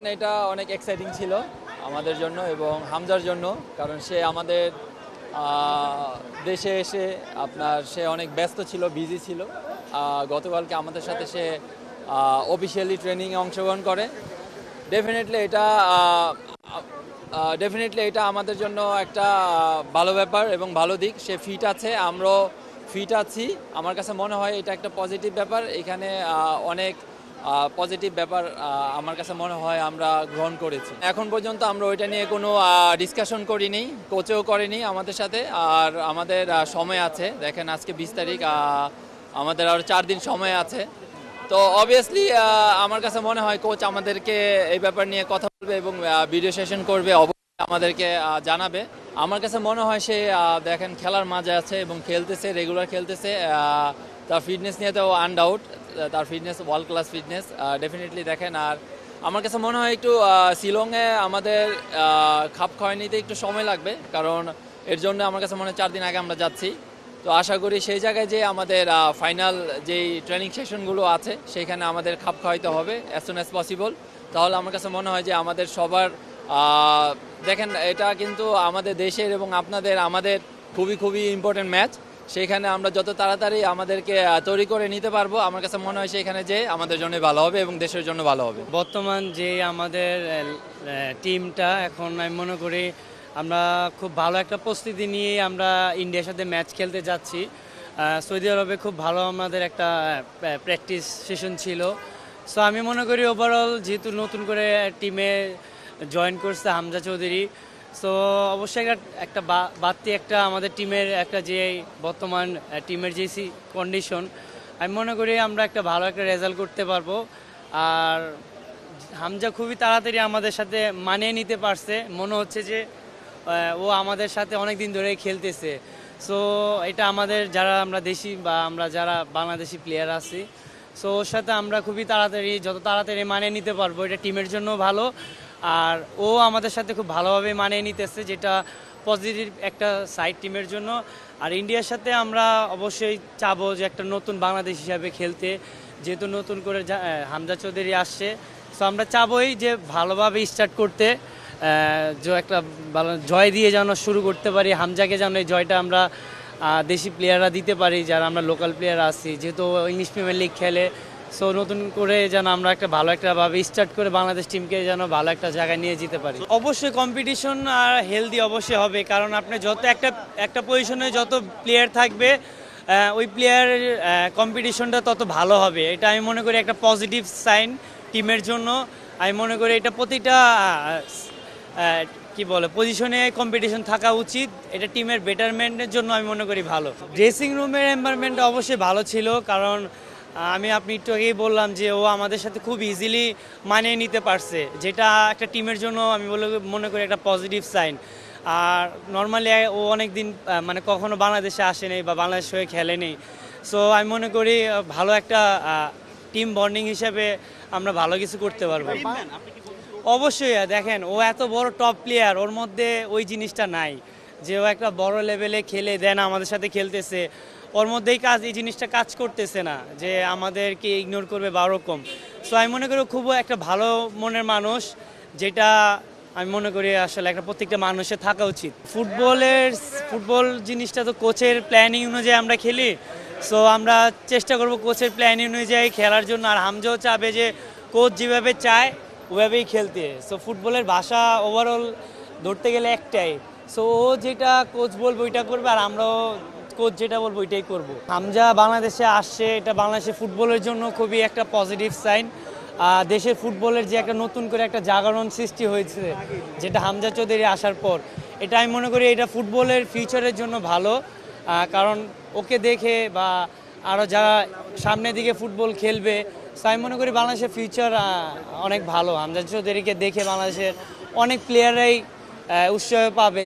এটা অনেক এক্সাইটিং ছিল আমাদের জন্য এবং হামজার জন্য, কারণ সে আমাদের দেশে এসে সে অনেক ব্যস্ত ছিল, বিজি ছিল। গতকালকে আমাদের সাথে সে অফিসিয়ালি ট্রেনিংয়ে অংশগ্রহণ করে। ডেফিনেটলি এটা আমাদের জন্য একটা ভালো ব্যাপার এবং ভালো দিক। সে ফিট আছে, আমরাও ফিট আছি। আমার কাছে মনে হয় এটা একটা পজিটিভ ব্যাপার। এখানে অনেক পজিটিভ ব্যাপার আমার কাছে মনে হয় আমরা গ্রহণ করেছি। এখন পর্যন্ত আমরা ওইটা নিয়ে কোনো ডিসকাশন করিনি, কোচেও করেনি আমাদের সাথে। আর আমাদের সময় আছে, দেখেন আজকে 20 তারিখ, আমাদের আরও 4 দিন সময় আছে। তো অবভিয়াসলি আমার কাছে মনে হয় কোচ আমাদেরকে এই ব্যাপার নিয়ে কথা বলবে এবং ভিডিও সেশন করবে, অবশ্যই আমাদেরকে জানাবে। আমার কাছে মনে হয় সে দেখেন খেলার মাঝে আছে এবং খেলতেছে, রেগুলার খেলতেছে। তার ফিটনেস নিয়ে তো আনডাউট, তার fitness world class fitness definitely দেখেন। আর আমার কাছে মনে হয় একটু শিলংয়ে আমাদের খাপ খাওয়াই নিতে একটু সময় লাগবে, কারণ এর জন্য আমার কাছে মনে হয় 4 দিন আগে আমরা যাচ্ছি। তো আশা করি সেই জায়গায় যে আমাদের ফাইনাল যেই ট্রেনিং সেশনগুলো আছে সেইখানে আমাদের খাপ খাওয়াইতে হবে অ্যাজ সুন অ্যাজ পসিবল। তাহলে আমার কাছে মনে হয় যে আমাদের সবার দেখেন এটা কিন্তু আমাদের দেশের এবং আমাদের খুবই ইম্পর্টেন্ট ম্যাচ। সেইখানে আমরা যত তাড়াতাড়ি আমাদেরকে তৈরি করে নিতে পারবো, আমার কাছে মনে হয় সেইখানে যে আমাদের জন্য ভালো হবে এবং দেশের জন্য ভালো হবে। বর্তমান যে আমাদের টিমটা, এখন আমি মনে করি আমরা খুব ভালো একটা প্রস্তুতি নিয়ে আমরা ইন্ডিয়ার সাথে ম্যাচ খেলতে যাচ্ছি। সৌদি আরবে খুব ভালো আমাদের একটা প্র্যাকটিস সেশন ছিল। সো আমি মনে করি ওভারঅল যেহেতু নতুন করে টিমে জয়েন করছে হামজা চৌধুরী, সো অবশ্যই একটা বাড়তি একটা আমাদের টিমের একটা যে বর্তমান টিমের যে কন্ডিশন, আমি মনে করি আমরা একটা ভালো একটা রেজাল্ট করতে পারবো। আর হামজা খুবই তাড়াতাড়ি আমাদের সাথে মানিয়ে নিতে পারছে, মনে হচ্ছে যে ও আমাদের সাথে অনেক দিন ধরে খেলতেছে। সো এটা আমাদের যারা আমরা দেশি বা আমরা যারা বাংলাদেশি প্লেয়ার আছি, সো ওর সাথে আমরা খুবই যত তাড়াতাড়ি মানিয়ে নিতে পারবো, এটা টিমের জন্য ভালো। আর ও আমাদের সাথে খুব ভালোভাবে মানিয়ে নিতেছে, যেটা পজিটিভ একটা সাইড টিমের জন্য। আর ইন্ডিয়ার সাথে আমরা অবশ্যই চাবো যে একটা নতুন বাংলাদেশ হিসাবে খেলতে, যেহেতু নতুন করে হামজা চৌধুরী আসছে। সো আমরা চাবোই যে ভালোভাবে স্টার্ট করতে, যে একটা ভালো জয় দিয়ে যেন শুরু করতে পারি। হামজাকে যেন এই জয়টা আমরা দেশি প্লেয়াররা দিতে পারি, যারা আমরা লোকাল প্লেয়ার আছি, যেহেতু ইংলিশ প্রিমিয়ার লিগ খেলে। সো নতুন করে যেন আমরা একটা ভালো একটা ভাবে স্টার্ট করে বাংলাদেশ টিমকে যেন ভালো একটা জায়গায় নিয়ে যেতে পারি। অবশ্যই কম্পিটিশন আর হেলদি অবশ্যই হবে, কারণ আপনি যত একটা পজিশনে যত প্লেয়ার থাকবে, ওই প্লেয়ারের কম্পিটিশনটা তত ভালো হবে। এটা আমি মনে করি একটা পজিটিভ সাইন টিমের জন্য। আমি মনে করি এটা প্রতিটা পজিশনে কম্পিটিশন থাকা উচিত, এটা টিমের বেটারমেন্টের জন্য আমি মনে করি ভালো। ড্রেসিং রুমের এনভায়রনমেন্ট অবশ্যই ভালো ছিল, কারণ আপনি একটু আগেই বললাম যে ও আমাদের সাথে খুব ইজিলি মানিয়ে নিতে পারছে, যেটা একটা টিমের জন্য আমি মনে করি একটা পজিটিভ সাইন। আর নর্মালি ও অনেক দিন কখনো বাংলাদেশে আসেনি বা বাংলাদেশ হয়ে খেলেনি। সো আমি মনে করি ভালো একটা টিম বন্ডিং হিসেবে আমরা ভালো কিছু করতে পারবো। অবশ্যই দেখেন, ও এত বড় টপ প্লেয়ার, ওর মধ্যে ওই জিনিসটা নাই যে ও একটা বড় লেভেলে খেলে দেন আমাদের সাথে খেলতেছে। ওর মধ্যেই এই জিনিসটা কাজ করতেছে না যে আমাদেরকে ইগনোর করবে বা ওরকম। সো আমি মনে করি খুব একটা ভালো মনের মানুষ, যেটা আমি মনে করি আসলে একটা প্রত্যেকটা মানুষের থাকা উচিত। ফুটবল জিনিসটা তো কোচের প্ল্যানিং অনুযায়ী আমরা খেলি। সো আমরা চেষ্টা করব কোচের প্ল্যানিং অনুযায়ী খেলার জন্য। আর হামজাও চাবে যে কোচ যেভাবে চায় ওভাবেই খেলতে। সো ফুটবলের ভাষা ওভারঅল ধরতে গেলে একটাই। সো ও যেটা কোচ বলবো ওইটা করবে, আর আমরাও কোচ যেটা বলবো ওইটাই করবো। হামজা বাংলাদেশে আসছে, এটা বাংলাদেশের ফুটবলের জন্য খুবই একটা পজিটিভ সাইন। দেশের ফুটবলের যে একটা নতুন করে একটা জাগরণ সৃষ্টি হয়েছে, যেটা হামজা চৌধুরী আসার পর, এটা আমি মনে করি এটা ফুটবলের ফিউচারের জন্য ভালো। কারণ ওকে দেখে বা আরও যারা সামনের দিকে ফুটবল খেলবে, আমি মনে করি বাংলাদেশের ফিউচার অনেক ভালো। হামজা চৌধুরীকে দেখে বাংলাদেশের অনেক প্লেয়াররাই উৎসাহ পাবে।